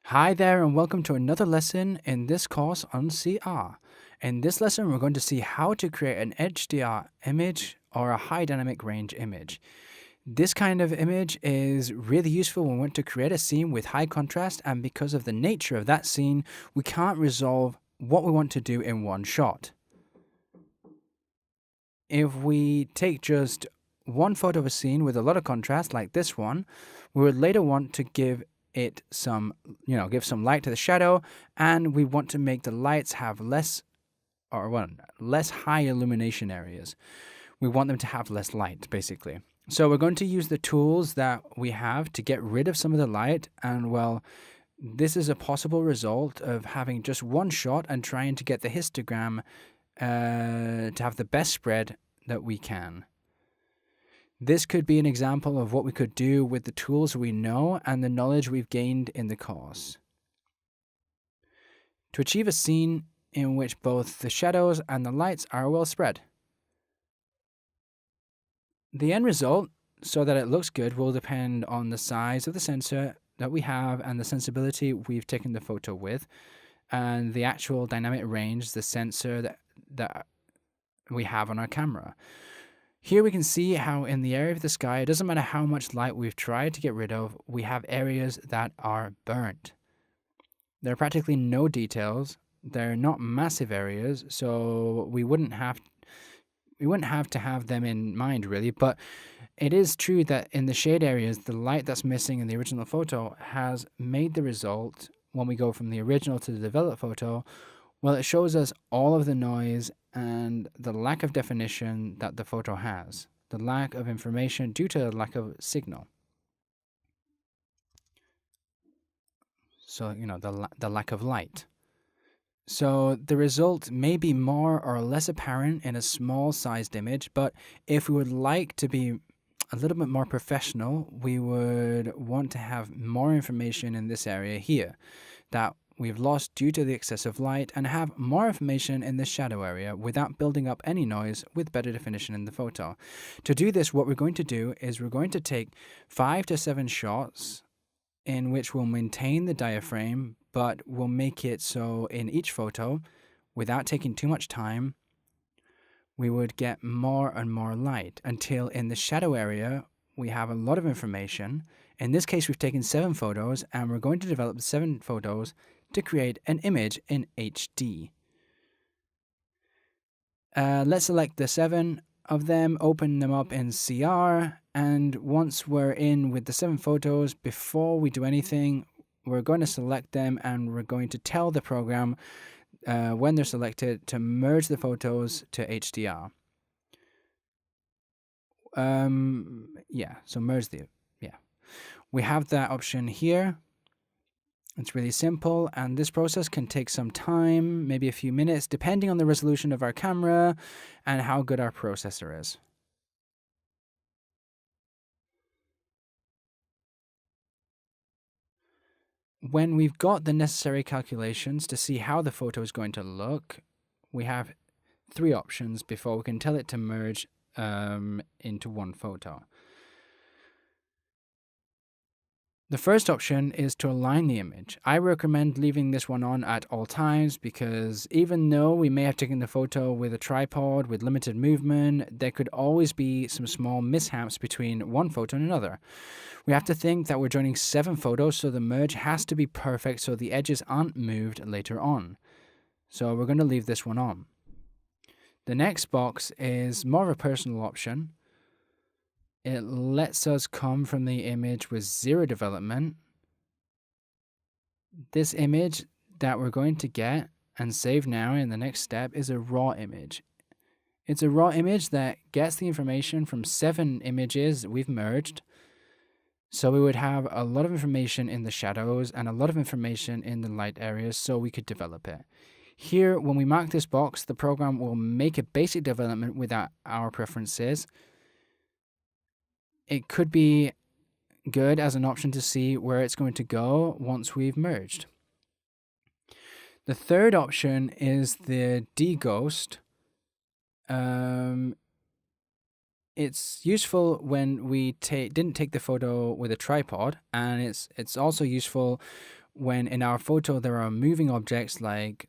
Hi there and welcome to another lesson in this course on CR. In this lesson, we're going to see how to create an HDR image or a high dynamic range image. This kind of image is really useful when we want to create a scene with high contrast, and because of the nature of that scene, we can't resolve what we want to do in one shot. If we take just one photo of a scene with a lot of contrast like this one, we would later want to give it some, give some light to the shadow, and we want to make the lights have less high illumination areas. We want them to have less light, basically. So we're going to use the tools that we have to get rid of some of the light, and well, this is a possible result of having just one shot and trying to get the histogram to have the best spread that we can. This could be an example of what we could do with the tools we know and the knowledge we've gained in the course. To achieve a scene in which both the shadows and the lights are well spread. The end result, so that it looks good, will depend on the size of the sensor that we have and the sensibility we've taken the photo with, and the actual dynamic range, the sensor that we have on our camera. Here we can see how in the area of the sky, it doesn't matter how much light we've tried to get rid of, we have areas that are burnt. There are practically no details. They're not massive areas, so we wouldn't have to have them in mind, really. But it is true that in the shade areas, the light that's missing in the original photo has made the result, when we go from the original to the developed photo, well, it shows us all of the noise and the lack of definition that the photo has, the lack of information due to the lack of signal. So, the lack of light. So the result may be more or less apparent in a small sized image, but if we would like to be a little bit more professional, we would want to have more information in this area here that we've lost due to the excessive light, and have more information in the shadow area without building up any noise with better definition in the photo. To do this, what we're going to do is we're going to take 5 to 7 shots in which we'll maintain the diaphragm, but we'll make it so in each photo, without taking too much time, we would get more and more light until in the shadow area we have a lot of information. In this case, we've taken 7 photos, and we're going to develop the 7 photos to create an image in HD. Let's select the 7 of them, open them up in CR, and once we're in with the 7 photos, before we do anything, we're going to select them, and we're going to tell the program when they're selected to merge the photos to HDR. So merge the, we have that option here. It's really simple, and this process can take some time, maybe a few minutes, depending on the resolution of our camera and how good our processor is. When we've got the necessary calculations to see how the photo is going to look, we have 3 options before we can tell it to merge into one photo. The first option is to align the image. I recommend leaving this one on at all times, because even though we may have taken the photo with a tripod with limited movement, there could always be some small mishaps between one photo and another. We have to think that we're joining 7 photos, so the merge has to be perfect so the edges aren't moved later on. So we're going to leave this one on. The next box is more of a personal option. It lets us come from the image with 0 development. This image that we're going to get and save now in the next step is a raw image. It's a raw image that gets the information from 7 images we've merged. So we would have a lot of information in the shadows and a lot of information in the light areas, so we could develop it. Here, when we mark this box, the program will make a basic development without our preferences. It could be good as an option to see where it's going to go once we've merged. The third option is the deghost. It's useful when we didn't take the photo with a tripod, and it's also useful when in our photo there are moving objects like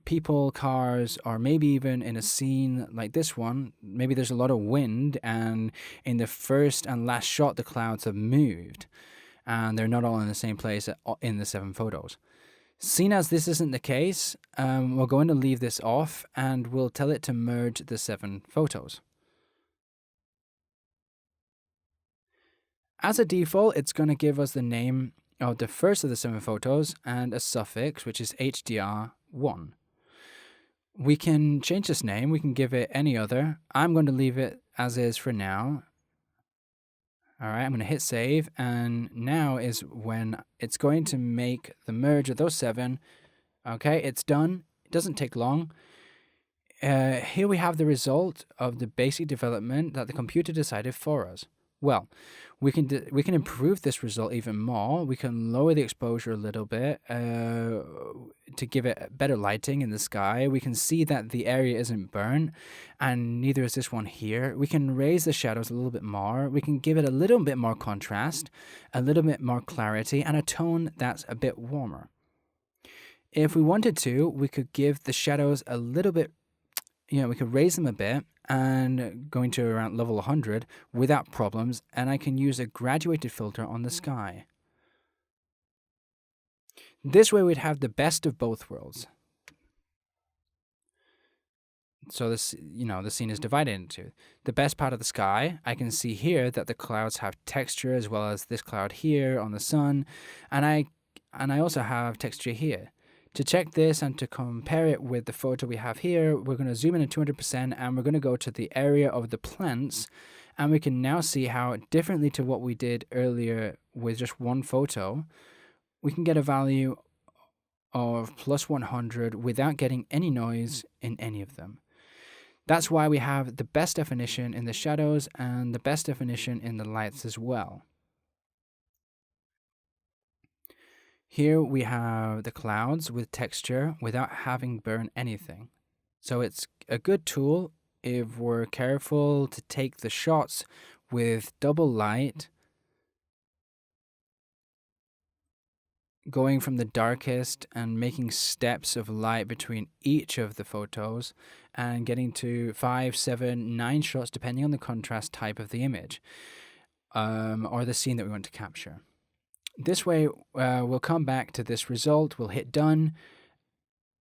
people, cars, or maybe even in a scene like this one, maybe there's a lot of wind, and in the first and last shot, the clouds have moved, and they're not all in the same place in the 7 photos. Seeing as this isn't the case, we're going to leave this off, and we'll tell it to merge the 7 photos. As a default, it's going to give us the name of the first of the 7 photos and a suffix, which is HDR1. We can change this name. We can give it any other. I'm going to leave it as is for now. All right, I'm going to hit save, and now is when it's going to make the merge of those 7. Okay, it's done. It doesn't take long. Here we have the result of the basic development that the computer decided for us. Well, we can improve this result even more. We can lower the exposure a little bit to give it better lighting in the sky. We can see that the area isn't burnt, and neither is this one here. We can raise the shadows a little bit more. We can give it a little bit more contrast, a little bit more clarity, and a tone that's a bit warmer. If we wanted to, we could give the shadows a little bit, we could raise them a bit, and going to around level 100 without problems, and I can use a graduated filter on the sky. This way we'd have the best of both worlds. So this, the scene is divided into the best part of the sky. I can see here that the clouds have texture, as well as this cloud here on the sun, and I also have texture here. To check this and to compare it with the photo we have here, we're going to zoom in at 200%, and we're going to go to the area of the plants, and we can now see how, differently to what we did earlier with just one photo, we can get a value of plus 100 without getting any noise in any of them. That's why we have the best definition in the shadows and the best definition in the lights as well. Here we have the clouds with texture without having burned anything. So it's a good tool if we're careful to take the shots with double light, going from the darkest and making steps of light between each of the photos and getting to 5, 7, 9 shots depending on the contrast type of the image or the scene that we want to capture. This way, we'll come back to this result, we'll hit done,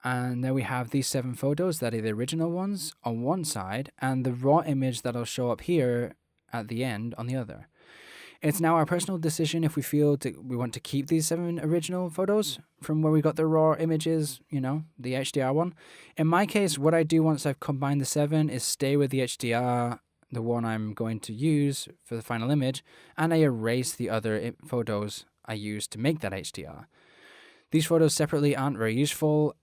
and there we have these 7 photos that are the original ones on one side, and the raw image that'll show up here at the end on the other. It's now our personal decision if we feel we want to keep these 7 original photos from where we got the raw images, the HDR one. In my case, what I do once I've combined the 7 is stay with the HDR, the one I'm going to use for the final image, and I erase the other photos I used to make that HDR. These photos separately aren't very useful,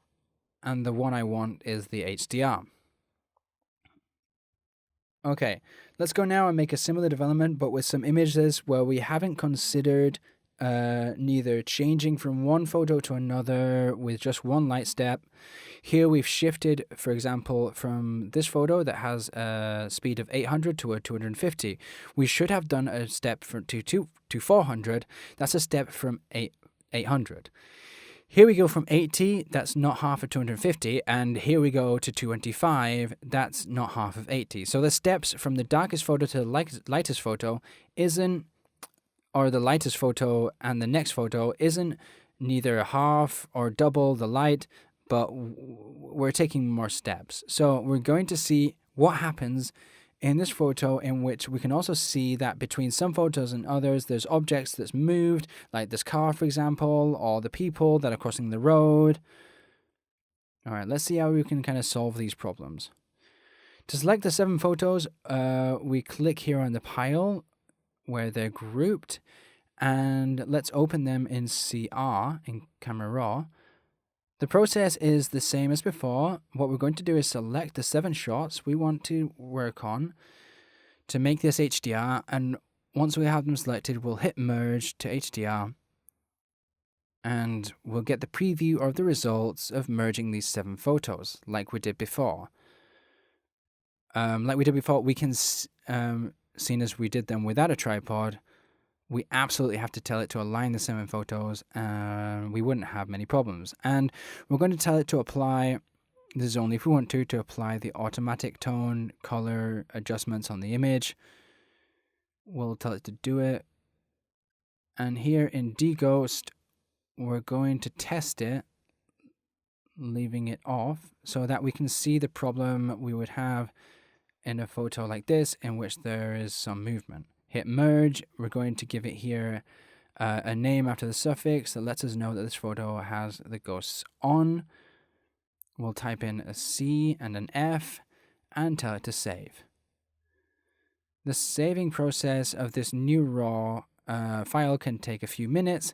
and the one I want is the HDR. Okay, let's go now and make a similar development, but with some images where we haven't considered neither changing from one photo to another with just one light step. Here we've shifted, for example, from this photo that has a speed of 800 to a 250. We should have done a step to 400. That's a step from 800. Here we go from 80, that's not half of 250, and here we go to 225, that's not half of 80. So the steps from the darkest photo to the lightest photo or the lightest photo and the next photo isn't neither half or double the light, but we're taking more steps. So we're going to see what happens in this photo, in which we can also see that between some photos and others, there's objects that's moved, like this car, for example, or the people that are crossing the road. All right, let's see how we can kind of solve these problems. To select the 7 photos, we click here on the pile where they're grouped, and let's open them in CR, in Camera Raw. The process is the same as before. What we're going to do is select the 7 shots we want to work on to make this HDR, and once we have them selected, we'll hit merge to HDR, and we'll get the preview of the results of merging these 7 photos like we did before. We can, seeing as we did them without a tripod, we absolutely have to tell it to align the 7 photos, and we wouldn't have many problems. And we're going to tell it to apply, this is only if we want to apply the automatic tone color adjustments on the image. We'll tell it to do it. And here in deghost, we're going to test it, leaving it off, so that we can see the problem we would have in a photo like this, in which there is some movement. Hit merge. We're going to give it here a name after the suffix that lets us know that this photo has the ghosts on. We'll type in a C and an F and tell it to save. The saving process of this new raw file can take a few minutes.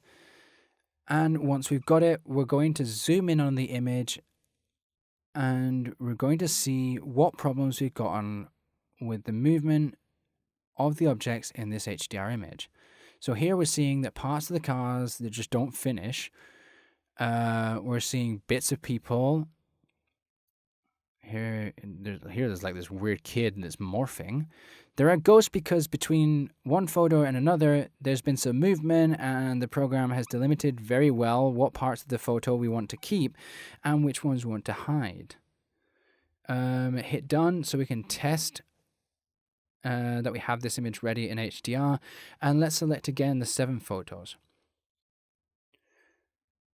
And once we've got it, we're going to zoom in on the image and we're going to see what problems we've gotten with the movement of the objects in this HDR image. So here we're seeing that parts of the cars that just don't finish. We're seeing bits of people. There's like this weird kid that's morphing. There are ghosts because between one photo and another, there's been some movement, and the program has delimited very well what parts of the photo we want to keep and which ones we want to hide. Hit done so we can test that we have this image ready in HDR, and let's select again the 7 photos.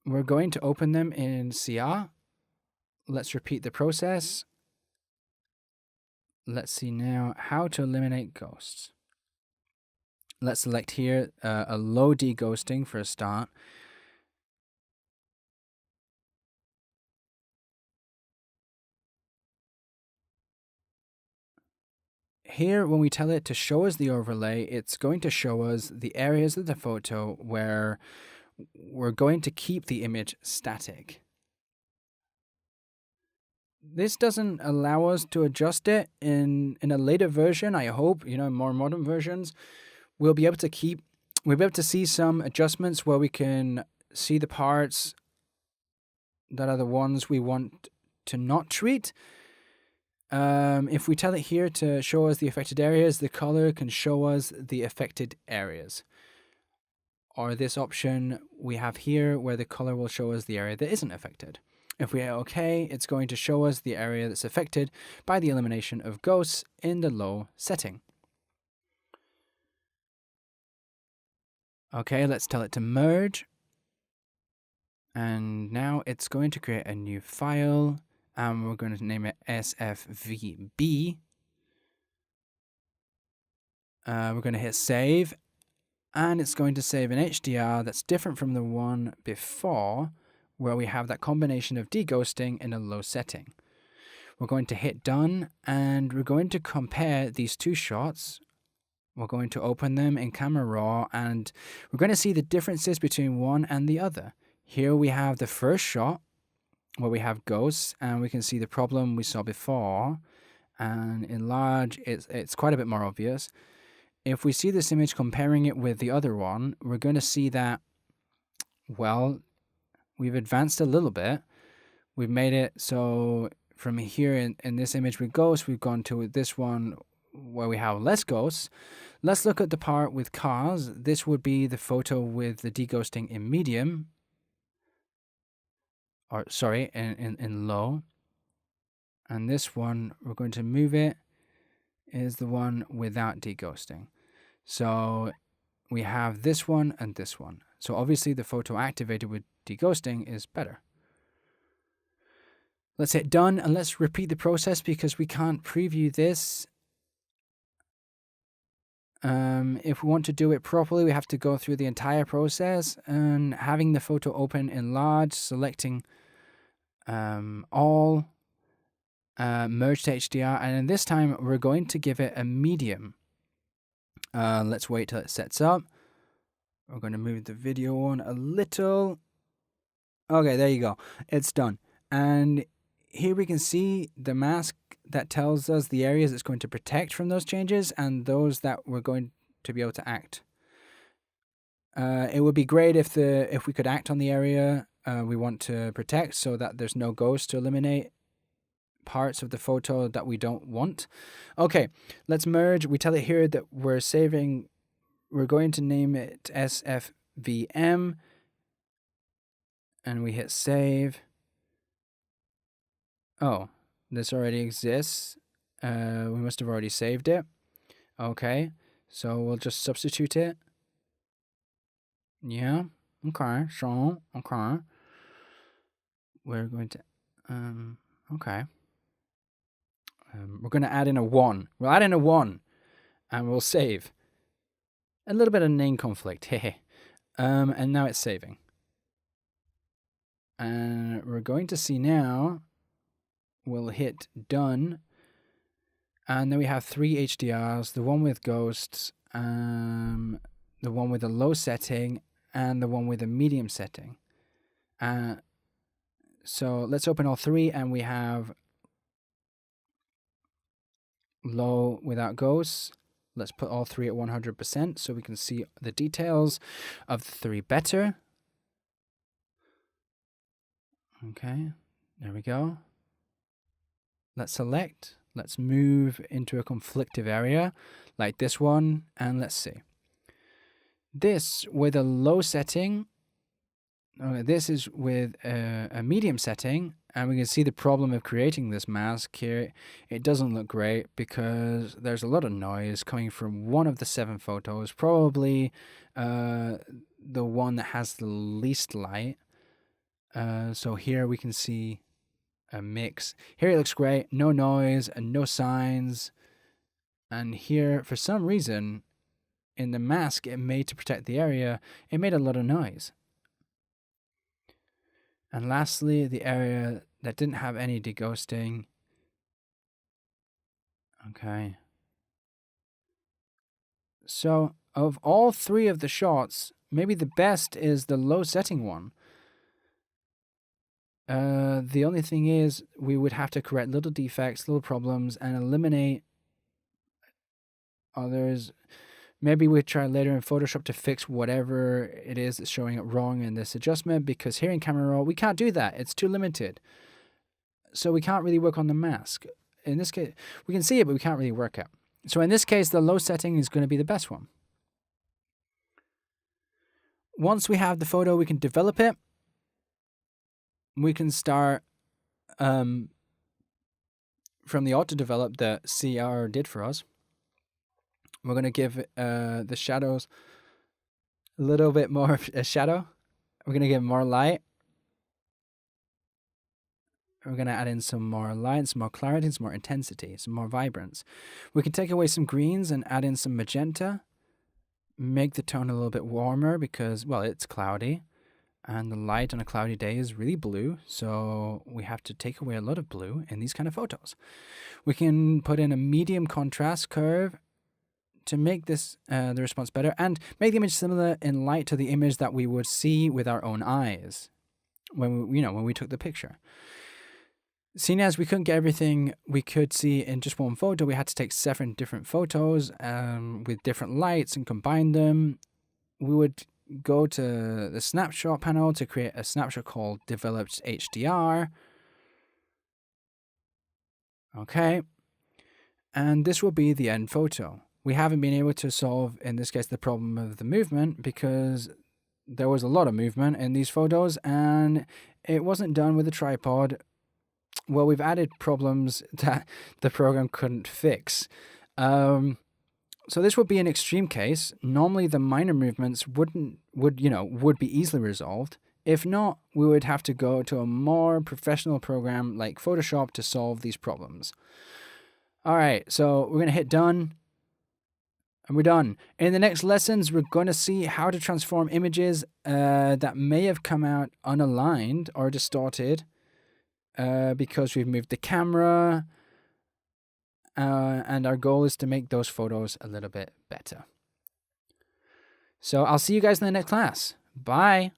We're going to open them in CR. Let's repeat the process. Let's see now how to eliminate ghosts. Let's select here a low deghosting for a start. Here, when we tell it to show us the overlay, it's going to show us the areas of the photo where we're going to keep the image static. This doesn't allow us to adjust it in a later version. I hope, more modern versions, we'll be able to see some adjustments where we can see the parts that are the ones we want to not treat. If we tell it here to show us the affected areas, the color can show us the affected areas. Or this option we have here where the color will show us the area that isn't affected. If we hit OK, it's going to show us the area that's affected by the elimination of ghosts in the low setting. Okay, let's tell it to merge. And now it's going to create a new file, and we're going to name it SFVB. We're going to hit save, and it's going to save an HDR that's different from the one before, where we have that combination of deghosting in a low setting. We're going to hit done, and we're going to compare these 2 shots. We're going to open them in Camera Raw, and we're going to see the differences between one and the other. Here we have the first shot, where we have ghosts, and we can see the problem we saw before. And in large, it's quite a bit more obvious. If we see this image comparing it with the other one, we're going to see that, well, we've advanced a little bit. We've made it so from here in this image with ghosts, we've gone to this one where we have less ghosts. Let's look at the part with cars. This would be the photo with the deghosting in medium. Or sorry, in low. And this one, we're going to move it, is the one without deghosting. So we have this one and this one. So obviously the photo activated with deghosting is better. Let's hit done, and let's repeat the process because we can't preview this. If we want to do it properly, we have to go through the entire process, and having the photo open in large, selecting all, merge to HDR, and then this time we're going to give it a medium. Let's wait till it sets up. We're going to move the video on a little. Okay, there you go. It's done. And here we can see the mask that tells us the areas it's going to protect from those changes and those that we're going to be able to act. It would be great if we could act on the area we want to protect so that there's no ghost to eliminate parts of the photo that we don't want. Okay, let's merge. We tell it here that we're we're going to name it SFVM, and we hit save. Oh, this already exists. We must have already saved it. Okay, so we'll just substitute it. Yeah, okay, so, okay. We're going to, okay. We're going to add in a 1. We'll add in a 1, and we'll save. A little bit of name conflict, hehe. And now it's saving. And we're going to see now, we'll hit done. And then we have 3 HDRs, the one with ghosts, the one with a low setting, and the one with a medium setting. So let's open all 3, and we have low without ghosts. Let's put all 3 at 100% so we can see the details of the 3 better. Okay, there we go. Let's select. Let's move into a conflictive area like this one, and let's see. This with a low setting. This is with a medium setting, and we can see the problem of creating this mask here. It doesn't look great because there's a lot of noise coming from one of the 7 photos, probably the one that has the least light. So here we can see a mix. Here it looks great, no noise and no signs. And here, for some reason, in the mask it made to protect the area, it made a lot of noise. And lastly, the area that didn't have any deghosting. Okay. So, of all 3 of the shots, maybe the best is the low setting one. The only thing is, we would have to correct little defects, little problems, and eliminate others. Maybe we try later in Photoshop to fix whatever it is that's showing it wrong in this adjustment, because here in Camera Raw, we can't do that. It's too limited. So we can't really work on the mask. In this case, we can see it, but we can't really work it. So in this case, the low setting is going to be the best one. Once we have the photo, we can develop it. We can start from the auto-develop that CR did for us. We're going to give the shadows a little bit more of a shadow. We're going to give more light. We're going to add in some more light, some more clarity, some more intensity, some more vibrance. We can take away some greens and add in some magenta. Make the tone a little bit warmer because, well, it's cloudy. And the light on a cloudy day is really blue, so we have to take away a lot of blue in these kind of photos. We can put in a medium contrast curve to make this the response better, and make the image similar in light to the image that we would see with our own eyes when we took the picture. Seeing as we couldn't get everything we could see in just one photo, we had to take 7 different photos with different lights and combine them. We would go to the snapshot panel to create a snapshot called Developed HDR. Okay. And this will be the end photo. We haven't been able to solve, in this case, the problem of the movement because there was a lot of movement in these photos and it wasn't done with a tripod. Well, we've added problems that the program couldn't fix. So this would be an extreme case. Normally the minor movements would be easily resolved. If not, we would have to go to a more professional program like Photoshop to solve these problems. All right, so we're going to hit done. And we're done. In the next lessons, we're going to see how to transform images that may have come out unaligned or distorted because we've moved the camera. And our goal is to make those photos a little bit better. So I'll see you guys in the next class. Bye.